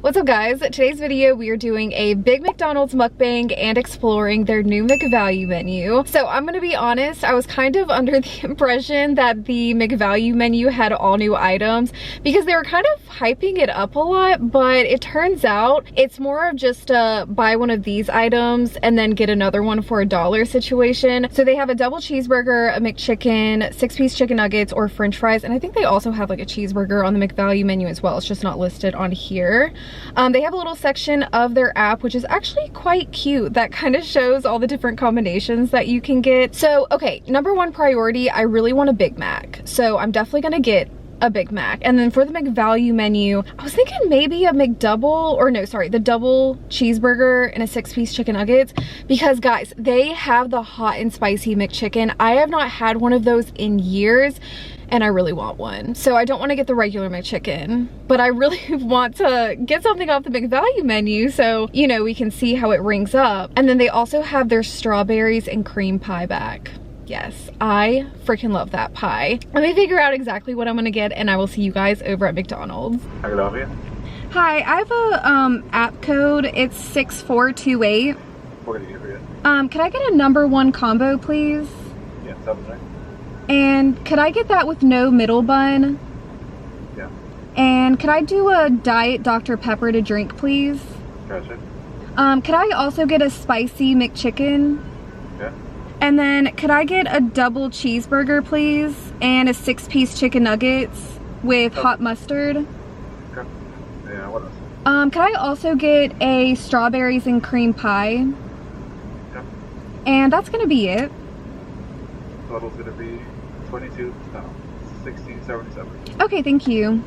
What's up guys? Today's video we are doing a big McDonald's mukbang and exploring their new McValue menu. So I'm gonna be honest, I was kind of under the impression that the McValue menu had all new items because they were kind of hyping it up a lot, but it turns out it's more of just a buy one of these items and then get another one for $1 situation. So they have a double cheeseburger, a McChicken, 6-piece chicken nuggets or french fries, and I think they also have like a cheeseburger on the McValue menu as well. It's just not listed on here. They have a little section of their app which is actually quite cute that kind of shows all the different combinations that you can get. So okay, number one priority, I really want a Big Mac, so I'm definitely gonna get a Big Mac. And then for the McValue menu, I was thinking maybe a McDouble, or no, sorry, the double cheeseburger and a 6-piece chicken nuggets, because guys, they have the hot and spicy McChicken. I have not had one of those in years and I really want one. So I don't want to get the regular McChicken, but I really want to get something off the McValue menu so, you know, we can see how it rings up. And then they also have their strawberries and cream pie back. Yes, I freaking love that pie. Let me figure out exactly what I'm gonna get and I will see you guys over at McDonald's. How can I help you? Hi, I have a app code. It's 6428. What can I get for you? Could I get a #1 combo, please? Yeah, something. And could I get that with no middle bun? Yeah. And could I do a Diet Dr. Pepper to drink, please? Gotcha. Could I also get a spicy McChicken? Yeah. And then could I get a double cheeseburger, please? And a 6-piece chicken nuggets with hot mustard? Okay. Yeah, what else? Could I also get a strawberries and cream pie? Yeah. And that's gonna be it. Total's gonna be 1677. Okay, thank you.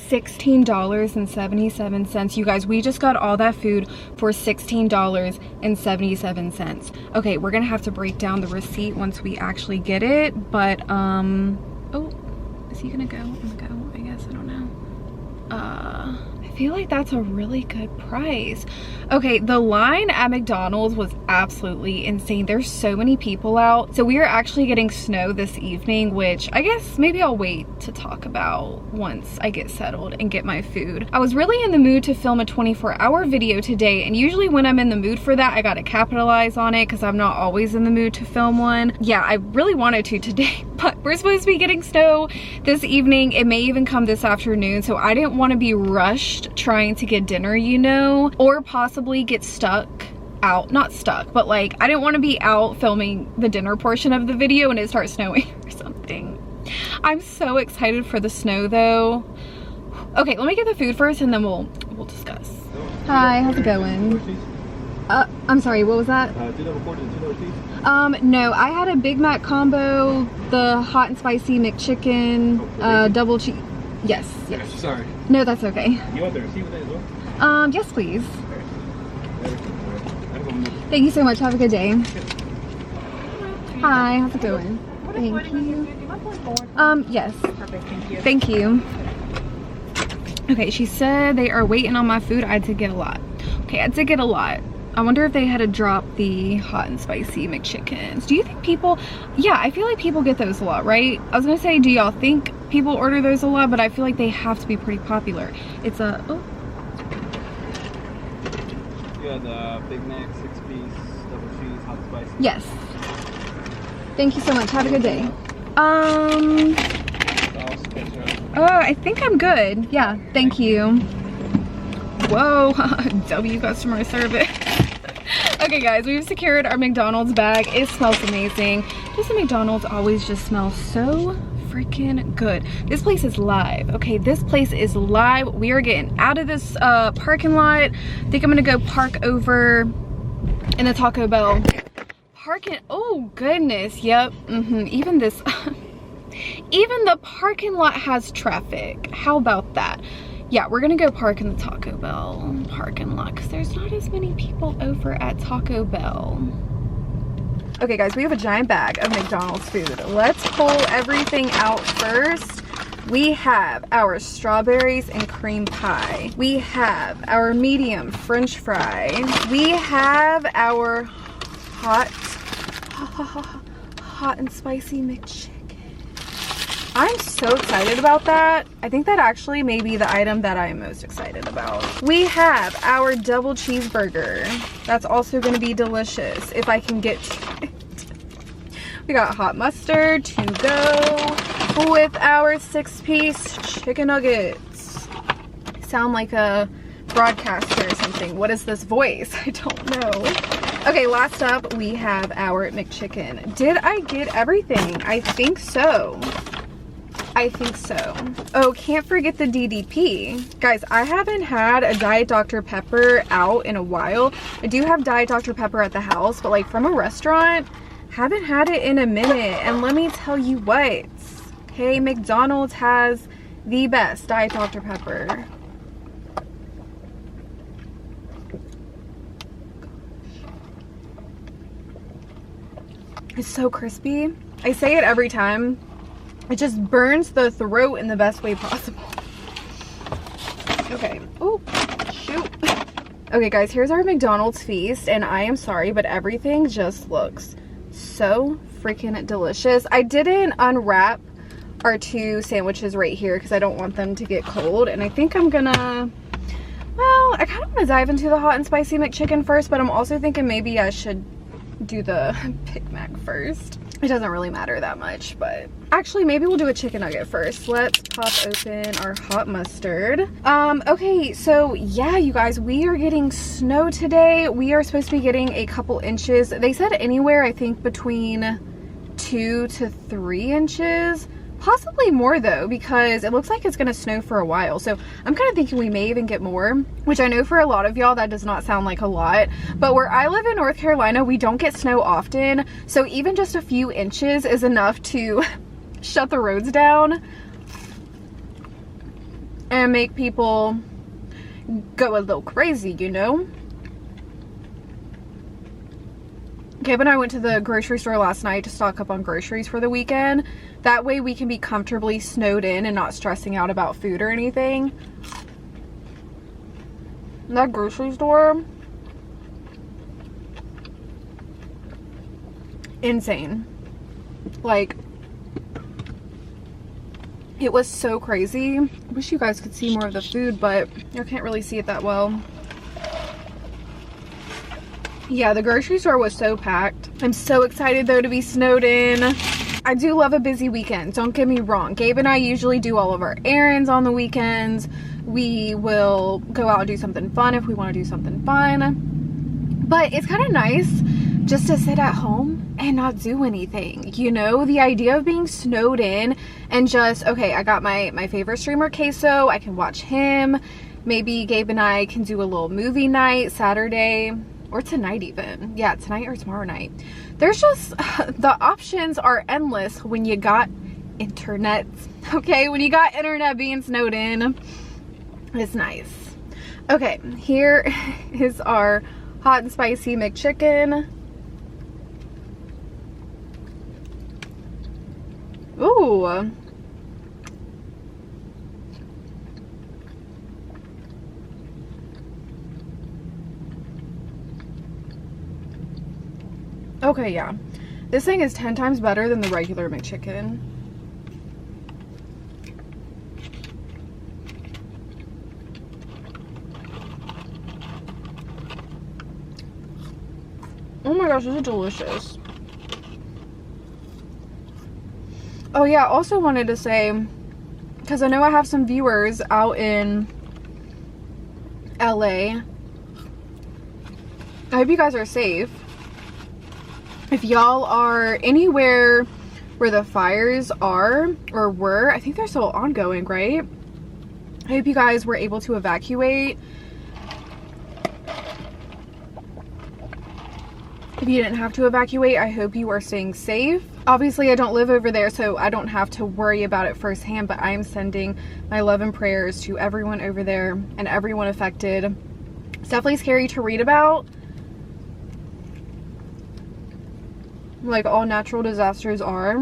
$16.77. You guys, we just got all that food for $16.77. Okay, we're gonna have to break down the receipt once we actually get it, but oh, is he gonna go on the go? I guess, I don't know. I feel like that's a really good price. Okay, the line at McDonald's was absolutely insane. There's so many people out. So we are actually getting snow this evening, which I guess maybe I'll wait to talk about once I get settled and get my food. I was really in the mood to film a 24-hour video today, and usually when I'm in the mood for that, I gotta capitalize on it because I'm not always in the mood to film one. Yeah, I really wanted to today, but we're supposed to be getting snow this evening. It may even come this afternoon, so I didn't want to be rushed trying to get dinner, you know, or possibly get stuck out, not stuck, but like I didn't want to be out filming the dinner portion of the video and it starts snowing or something. I'm so excited for the snow though. Okay, let me get the food first and then we'll discuss. Hi, how's it going? I'm sorry, what was that? No, I had a Big Mac combo, the hot and spicy McChicken, double cheese. Yes. Sorry. No, that's okay. You want the receipt with that as well? Yes, please. Thank you so much. Have a good day. Hi, how's it going? Thank you. Yes. Perfect, thank you. Thank you. Okay, she said they are waiting on my food. I did get a lot. Okay, I did get a lot. I wonder if they had to drop the hot and spicy McChickens. Do you think people, yeah, I feel like people get those a lot, right? I was gonna say, do y'all think people order those a lot? But I feel like they have to be pretty popular. It's a, oh. Yeah, the Big Mac, 6-piece, double cheese, hot spicy. Yes. Thank you so much. Have a good day. Oh, I think I'm good. Yeah, thank you. Whoa, W customer service. Okay guys, we've secured our McDonald's bag. It smells amazing. Doesn't McDonald's always just smell so freaking good? This place is live. Okay, this place is live. We are getting out of this parking lot. I think I'm gonna go park over in the Taco Bell parking. Oh goodness, yep. Even this even the parking lot has traffic. How about that? Yeah, we're gonna go park in the Taco Bell parking lot because there's not as many people over at Taco Bell. Okay guys, we have a giant bag of McDonald's food. Let's pull everything out first. We have our strawberries and cream pie. We have our medium French fry. We have our hot and spicy McChicken. I'm so excited about that. I think that actually may be the item that I'm most excited about. We have our double cheeseburger. That's also going to be delicious if I can get to it. We got hot mustard to go with our 6-piece chicken nuggets. I sound like a broadcaster or something. What is this voice? I don't know. Okay, last up we have our McChicken. Did I get everything? I think so. I think so. Oh, can't forget the DDP. Guys, I haven't had a Diet Dr. Pepper out in a while. I do have Diet Dr. Pepper at the house, but like from a restaurant, haven't had it in a minute. And let me tell you what, okay, McDonald's has the best Diet Dr. Pepper. It's so crispy. I say it every time. It just burns the throat in the best way possible. Okay. Oh, shoot. Okay, guys, here's our McDonald's feast, and I am sorry, but everything just looks so freaking delicious. I didn't unwrap our 2 sandwiches right here because I don't want them to get cold, and I think I'm gonna, well, I kind of want to dive into the hot and spicy McChicken first, but I'm also thinking maybe I should do the Big Mac first. It doesn't really matter that much, but actually maybe we'll do a chicken nugget first. Let's pop open our hot mustard. Okay, so yeah, you guys, we are getting snow today. We are supposed to be getting a couple inches. They said anywhere, I think, between 2 to 3 inches. Possibly more though, because it looks like it's gonna snow for a while. So I'm kind of thinking we may even get more, which I know for a lot of y'all that does not sound like a lot, but where I live in North Carolina, we don't get snow often. So even just a few inches is enough to shut the roads down and make people go a little crazy, you know? Gabe and I went to the grocery store last night to stock up on groceries for the weekend. That way we can be comfortably snowed in and not stressing out about food or anything. That grocery store, insane. Like, it was so crazy. I wish you guys could see more of the food, but I can't really see it that well. Yeah, the grocery store was so packed. I'm so excited though to be snowed in. I do love a busy weekend, don't get me wrong. Gabe and I usually do all of our errands on the weekends. We will go out and do something fun if we want to do something fun. But it's kind of nice just to sit at home and not do anything. You know, the idea of being snowed in and just, okay, I got my favorite streamer Queso, I can watch him. Maybe Gabe and I can do a little movie night Saturday. Or tonight even. Yeah, tonight or tomorrow night. There's just, the options are endless when you got internet. Okay, when you got internet being snowed in, it's nice. Okay, here is our hot and spicy McChicken. Ooh. Okay, yeah. This thing is 10 times better than the regular McChicken. Oh my gosh, this is delicious. Oh yeah, also wanted to say, because I know I have some viewers out in LA. I hope you guys are safe. If y'all are anywhere where the fires are or were, I think they're still ongoing, right? I hope you guys were able to evacuate. If you didn't have to evacuate, I hope you are staying safe. Obviously, I don't live over there, so I don't have to worry about it firsthand, but I am sending my love and prayers to everyone over there and everyone affected. It's definitely scary to read about. Like all natural disasters are.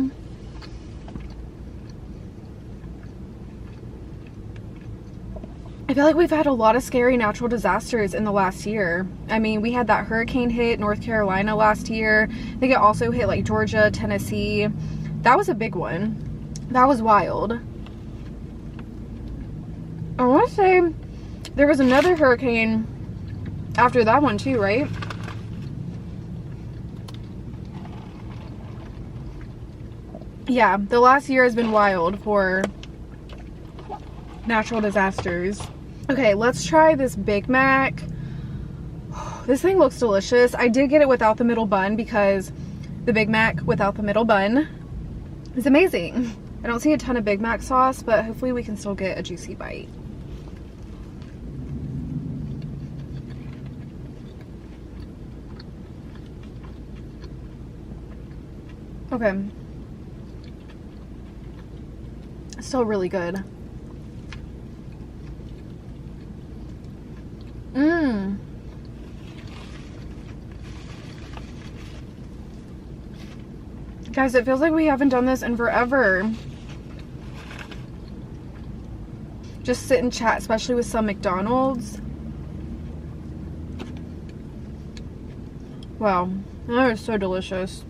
I feel like we've had a lot of scary natural disasters in the last year. I mean, we had that hurricane hit North Carolina last year. I think it also hit like Georgia, Tennessee. That was a big one. That was wild. I want to say there was another hurricane after that one too, right? Yeah, the last year has been wild for natural disasters. Okay, let's try this Big Mac. This thing looks delicious. I did get it without the middle bun because the Big Mac without the middle bun is amazing. I don't see a ton of Big Mac sauce, but hopefully we can still get a juicy bite. Okay. It's still really good. Mmm. Guys, it feels like we haven't done this in forever. Just sit and chat, especially with some McDonald's. Wow, that is so delicious.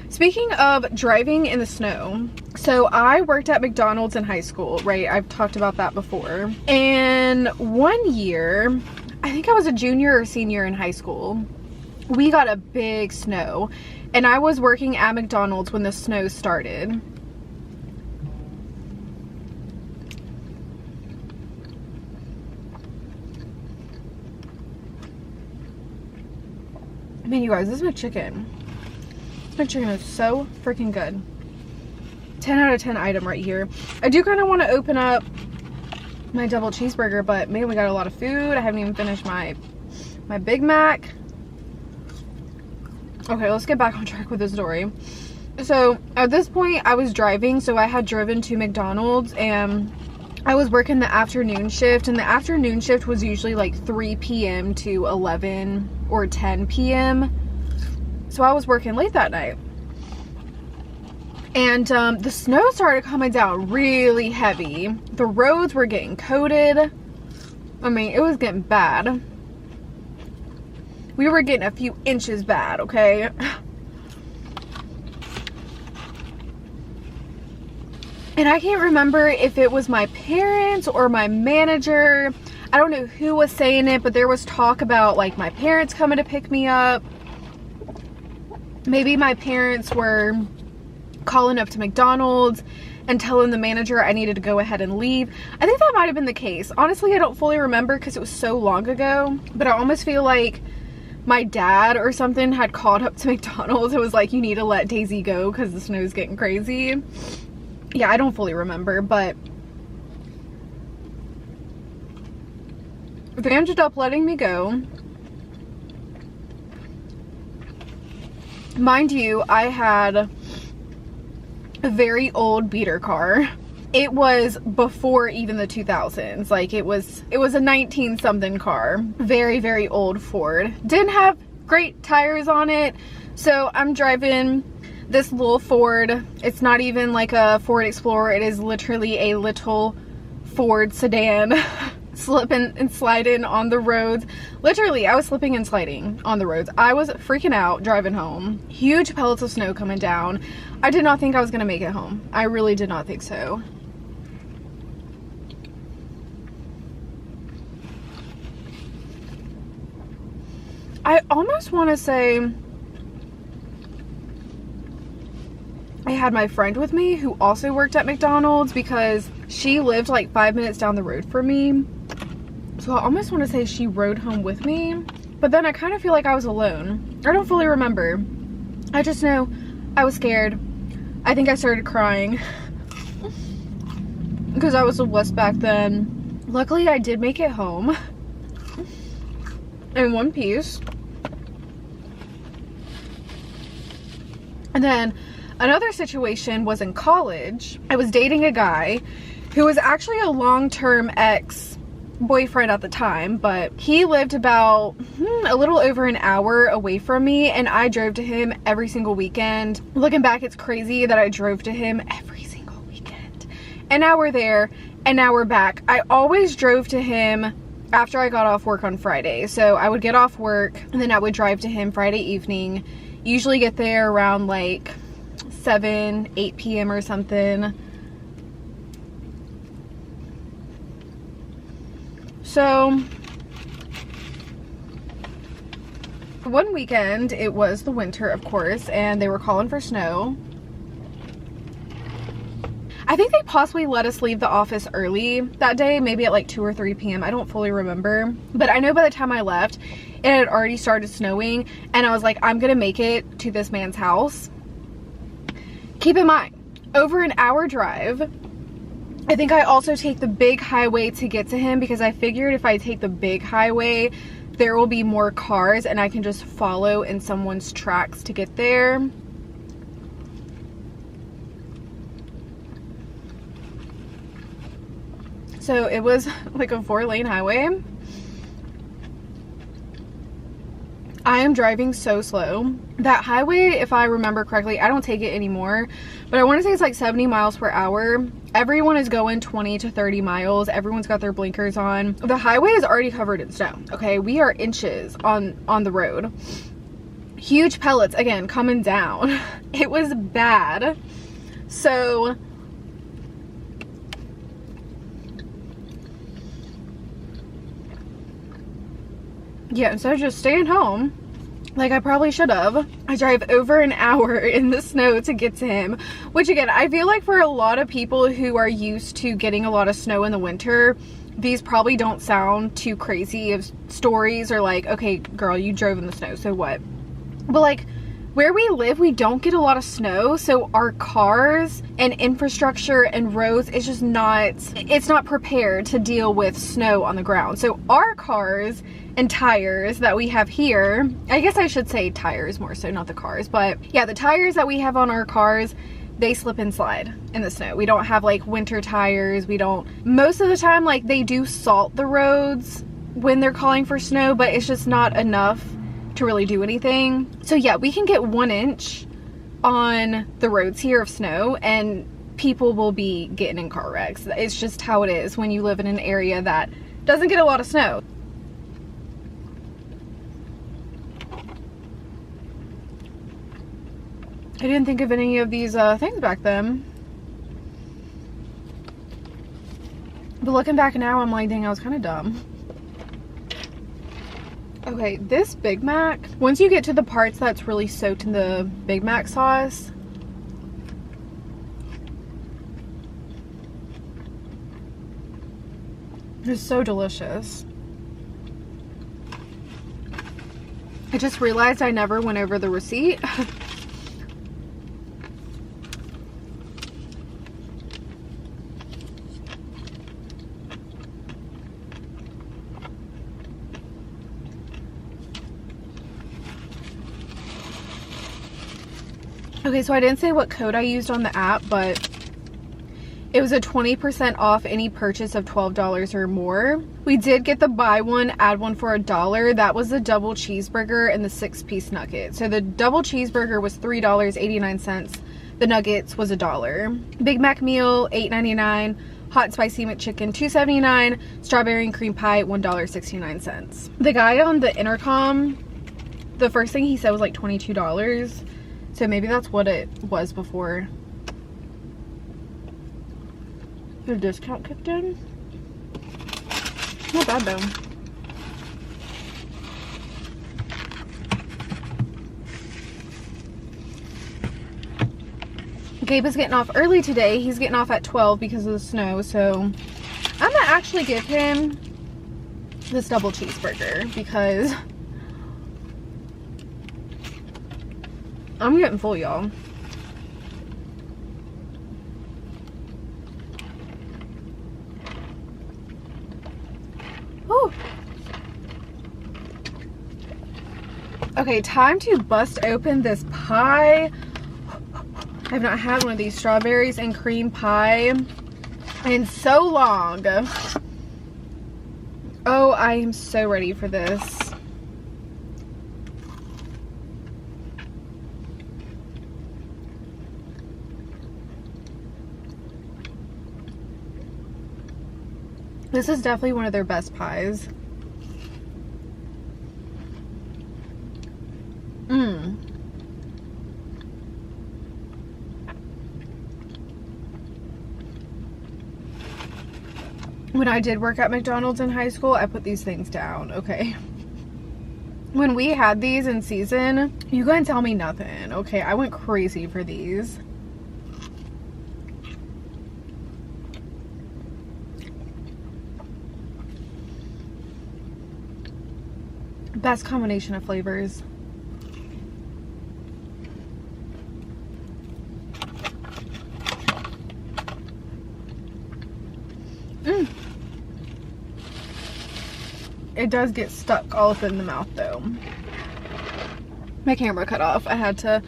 Speaking of driving in the snow, so I worked at McDonald's in high school, right? I've talked about that before. And one year, I think I was a junior or senior in high school, we got a big snow. And I was working at McDonald's when the snow started. Man, you guys, this is McChicken. McChicken is so freaking good. 10 out of 10 item right here. I do kind of want to open up my double cheeseburger, but man, we got a lot of food. I haven't even finished my Big Mac. Okay, let's get back on track with the story. So at this point I was driving, so I had driven to McDonald's and I was working the afternoon shift, and the afternoon shift was usually like 3 p.m. to 11 or 10 p.m. So I was working late that night. And the snow started coming down really heavy. The roads were getting coated. I mean, it was getting bad. We were getting a few inches bad, okay? And I can't remember if it was my parents or my manager. I don't know who was saying it, but there was talk about like my parents coming to pick me up. Maybe my parents were calling up to McDonald's and telling the manager I needed to go ahead and leave. I think that might have been the case. Honestly, I don't fully remember because it was so long ago, but I almost feel like my dad or something had called up to McDonald's and was like, you need to let Daisy go because the snow is getting crazy. Yeah, I don't fully remember, but they ended up letting me go. Mind you, I had a very old beater car. It was before even the 2000s. Like it was a 19 something car. Very, very old Ford. Didn't have great tires on it. So I'm driving this little Ford. It's not even like a Ford Explorer. It is literally a little Ford sedan. Slipping and sliding on the roads. Literally, I was slipping and sliding on the roads. I was freaking out driving home. Huge pellets of snow coming down. I did not think I was gonna make it home. I really did not think so. I almost want to say I had my friend with me who also worked at McDonald's because she lived like 5 minutes down the road from me. So I almost want to say she rode home with me, but then I kind of feel like I was alone. I don't fully remember. I just know I was scared. I think I started crying because I was a wuss back then. Luckily, I did make it home in one piece. And then another situation was in college. I was dating a guy who was actually a long-term ex-boyfriend at the time, but he lived about a little over an hour away from me, and I drove to him every single weekend. Looking back, it's crazy that I drove to him every single weekend. An hour there, an hour back. I always drove to him after I got off work on Friday. So I would get off work and then I would drive to him Friday evening. Usually get there around like 7, 8 p.m. or something. So one weekend, it was the winter, of course, and they were calling for snow. I think they possibly let us leave the office early that day, maybe at like 2 or 3 p.m. I don't fully remember, but I know by the time I left, it had already started snowing, and I was like, I'm gonna make it to this man's house. Keep in mind, over an hour drive. I think I also take the big highway to get to him because I figured if I take the big highway, there will be more cars and I can just follow in someone's tracks to get there. So it was like a 4-lane highway. I am driving so slow. That highway, if I remember correctly, I don't take it anymore, but I want to say it's like 70 miles per hour. Everyone is going 20 to 30 miles. Everyone's got their blinkers on. The highway is already covered in snow. Okay, we are inches on the road. Huge pellets, again, coming down. It was bad. So yeah, instead of just staying home, like I probably should have, I drive over an hour in the snow to get to him. Which again, I feel like for a lot of people who are used to getting a lot of snow in the winter, these probably don't sound too crazy of stories, or like, okay, girl, you drove in the snow, so what? But like, where we live, we don't get a lot of snow, so our cars and infrastructure and roads is just not, it's not prepared to deal with snow on the ground. So our cars and tires that we have here, I guess I should say tires more so, not the cars, but yeah, the tires that we have on our cars, they slip and slide in the snow. We don't have like winter tires. We don't, most of the time, like they do salt the roads when they're calling for snow, but it's just not enough to really do anything. So yeah, we can get 1 inch on the roads here of snow and people will be getting in car wrecks. It's just how it is when you live in an area that doesn't get a lot of snow. I didn't think of any of these things back then. But looking back now, I'm like, dang, I was kind of dumb. Okay, this Big Mac, once you get to the parts that's really soaked in the Big Mac sauce, it's so delicious. I just realized I never went over the receipt. Okay, so I didn't say what code I used on the app, but it was a 20% off any purchase of $12 or more. We did get the buy one, add one for $1. That was the double cheeseburger and the 6-piece nugget. So the double cheeseburger was $3.89. The nuggets was $1. Big Mac meal, $8.99. Hot and spicy McChicken, $2.79. Strawberry and cream pie, $1.69. The guy on the intercom, the first thing he said was like $22. So maybe that's what it was before the discount kicked in. Not bad though. Gabe is getting off early today. He's getting off at 12 because of the snow. So I'm gonna actually give him this double cheeseburger because I'm getting full, y'all. Whew. Okay, time to bust open this pie. I've not had one of these strawberries and cream pie in so long. Oh, I am so ready for this. This is definitely one of their best pies. When I did work at McDonald's in high school, I put these things down, okay? When we had these in season, you couldn't tell me nothing, okay? I went crazy for these. Best combination of flavors. It does get stuck all up in the mouth though. My camera cut off. I had to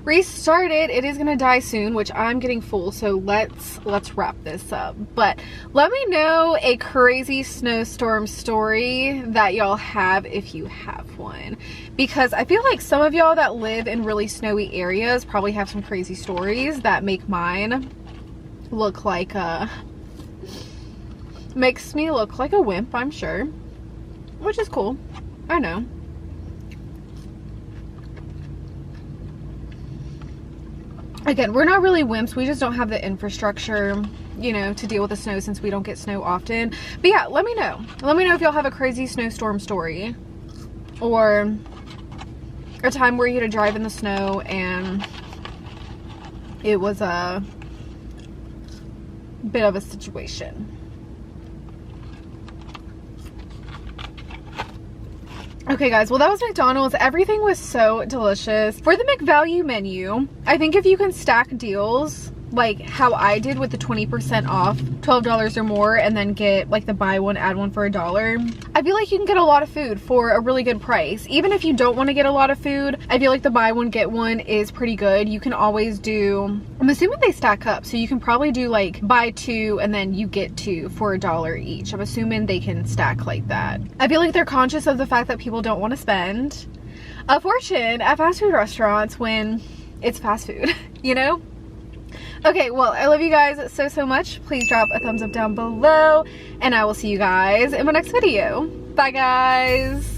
restart it. It is gonna die soon, which I'm getting full, so let's wrap this up. But let me know a crazy snowstorm story that y'all have if you have one, because I feel like some of y'all that live in really snowy areas probably have some crazy stories that make mine look like makes me look like a wimp, I'm sure, which is cool. I know. Again, we're not really wimps. We just don't have the infrastructure, you know, to deal with the snow since we don't get snow often. But yeah, let me know. Let me know if y'all have a crazy snowstorm story, or a time where you had to drive in the snow and it was a bit of a situation. Okay guys, well that was McDonald's. Everything was so delicious. For the McValue menu, I think if you can stack deals like how I did with the 20% off, $12 or more, and then get like the buy one add one for $1, I feel like you can get a lot of food for a really good price. Even if you don't want to get a lot of food, I feel like the buy one get one is pretty good. You can always do, I'm assuming they stack up, so you can probably do like buy two and then you get two for $1 each. I'm assuming they can stack like that. I feel like they're conscious of the fact that people don't want to spend a fortune at fast food restaurants when it's fast food, you know? Okay, well, I love you guys so much. Please drop a thumbs up down below, and I will see you guys in my next video. Bye, guys.